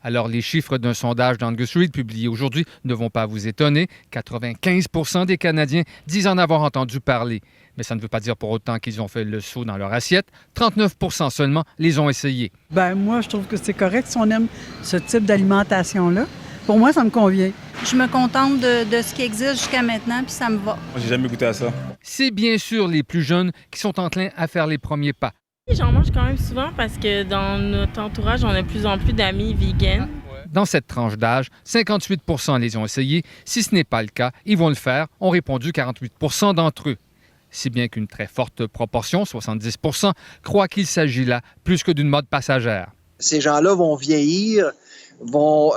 Alors, les chiffres d'un sondage d'Angus Reid publié aujourd'hui ne vont pas vous étonner. 95 % des Canadiens disent en avoir entendu parler. Mais ça ne veut pas dire pour autant qu'ils ont fait le saut dans leur assiette. 39 % seulement les ont essayés. Moi, je trouve que c'est correct si on aime ce type d'alimentation-là. Pour moi, ça me convient. Je me contente de ce qui existe jusqu'à maintenant, puis ça me va. Moi, j'ai jamais goûté à ça. C'est bien sûr les plus jeunes qui sont enclins à faire les premiers pas. J'en mange quand même souvent parce que dans notre entourage, on a de plus en plus d'amis véganes. Dans cette tranche d'âge, 58 % les ont essayés. Si ce n'est pas le cas, ils vont le faire, ont répondu 48 % d'entre eux. Si bien qu'une très forte proportion, 70 %, croient qu'il s'agit là plus que d'une mode passagère. Ces gens-là vont vieillir, vont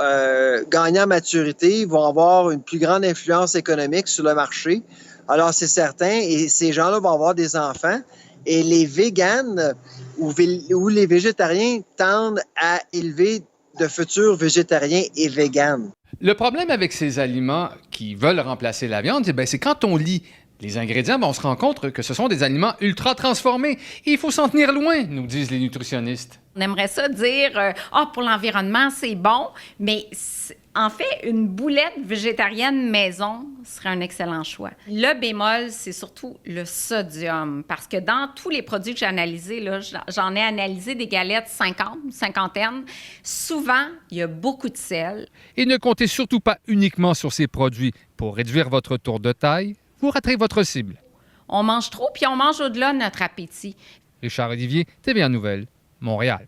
gagner en maturité, vont avoir une plus grande influence économique sur le marché. Alors, c'est certain, et ces gens-là vont avoir des enfants. Et les véganes ou les végétariens tendent à élever de futurs végétariens et véganes. Le problème avec ces aliments qui veulent remplacer la viande, c'est quand on lit les ingrédients, on se rend compte que ce sont des aliments ultra transformés. Et il faut s'en tenir loin, nous disent les nutritionnistes. On aimerait ça dire pour l'environnement, c'est bon, mais en fait, une boulette végétarienne maison serait un excellent choix. Le bémol, c'est surtout le sodium, parce que dans tous les produits que j'ai analysés, là, j'en ai analysé des galettes 50, souvent, il y a beaucoup de sel. Et ne comptez surtout pas uniquement sur ces produits. Pour réduire votre tour de taille, vous raterez votre cible. On mange trop, puis on mange au-delà de notre appétit. Richard Olivier, TVA Nouvelles, Montréal.